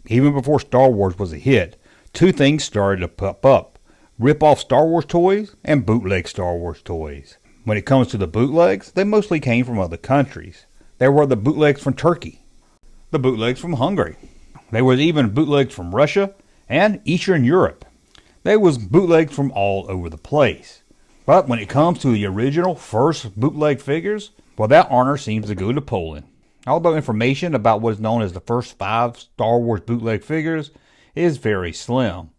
Even before Star Wars was a hit, two things started to pop up: rip-off Star Wars toys and bootleg Star Wars toys. When it comes to the bootlegs, they mostly came from other countries. There were the bootlegs from Turkey, the bootlegs from Hungary. There was even bootlegs from Russia and Eastern Europe. There was bootlegs from all over the place. But when it comes to the original first bootleg figures, well, that honor seems to go to Poland. Although information about what is known as the first 5 Star Wars bootleg figures is very slim.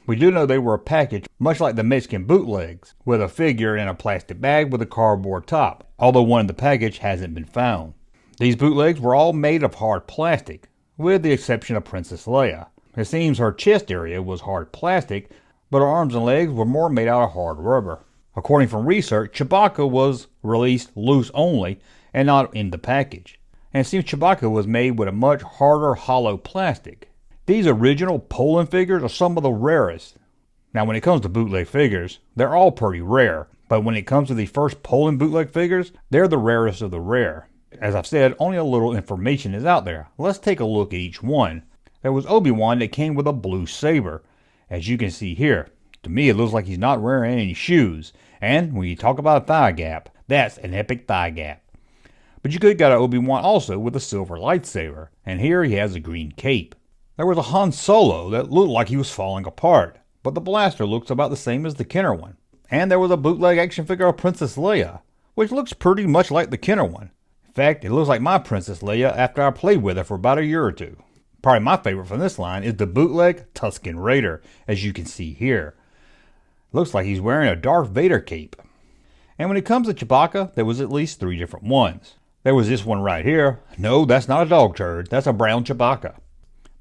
We do know they were packaged much like the Mexican bootlegs, with a figure in a plastic bag with a cardboard top, although one in the package hasn't been found. These bootlegs were all made of hard plastic, with the exception of Princess Leia. It seems her chest area was hard plastic, but her arms and legs were more made out of hard rubber. According from research, Chewbacca was released loose only and not in the package. And it seems Chewbacca was made with a much harder hollow plastic. These original Poland figures are some of the rarest. Now when it comes to bootleg figures, they're all pretty rare. But when it comes to the first Poland bootleg figures, they're the rarest of the rare. As I've said, only a little information is out there. Let's take a look at each one. There was Obi-Wan that came with a blue saber. As you can see here, to me it looks like he's not wearing any shoes. And when you talk about a thigh gap, that's an epic thigh gap. But you could have got an Obi-Wan also with a silver lightsaber. And here he has a green cape. There was a Han Solo that looked like he was falling apart, but the blaster looks about the same as the Kenner one. And there was a bootleg action figure of Princess Leia, which looks pretty much like the Kenner one. In fact, it looks like my Princess Leia after I played with her for about a year or two. Probably my favorite from this line is the bootleg Tusken Raider, as you can see here. Looks like he's wearing a Darth Vader cape. And when it comes to Chewbacca, there was at least 3 different ones. There was this one right here. No, that's not a dog turd, that's a brown Chewbacca.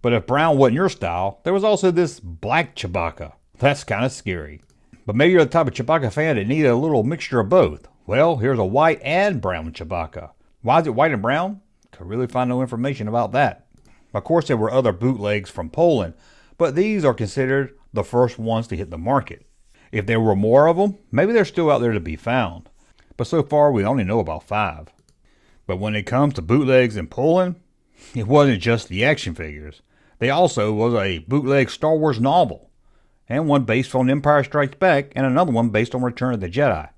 But if brown wasn't your style, there was also this black Chewbacca. That's kind of scary. But maybe you're the type of Chewbacca fan that needed a little mixture of both. Well, here's a white and brown Chewbacca. Why is it white and brown? Could really find no information about that. Of course, there were other bootlegs from Poland, but these are considered the first ones to hit the market. If there were more of them, maybe they're still out there to be found. But so far, we only know about 5. But when it comes to bootlegs in Poland, it wasn't just the action figures. There also was a bootleg Star Wars novel, and one based on Empire Strikes Back, and another one based on Return of the Jedi.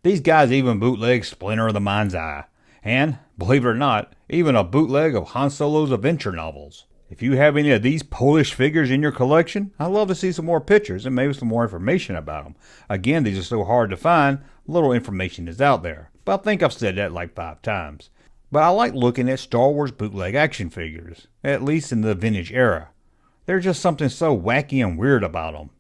These guys even bootleg Splinter of the Mind's Eye, and, believe it or not, even a bootleg of Han Solo's adventure novels. If you have any of these Polish figures in your collection, I'd love to see some more pictures and maybe some more information about them. Again, these are so hard to find, little information is out there. But I think I've said that like 5 times. But I like looking at Star Wars bootleg action figures, at least in the vintage era. There's just something so wacky and weird about them.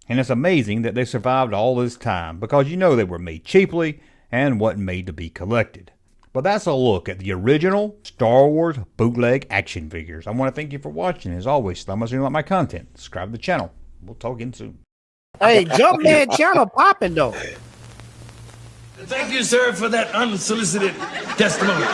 And it's amazing that they survived all this time because you know they were made cheaply and wasn't made to be collected. But that's a look at the original Star Wars bootleg action figures. I want to thank you for watching. As always, thumbs up if you like my content. Subscribe to the channel. We'll talk again soon. Hey, Junkman channel popping though. Thank you, sir, for that unsolicited testimony.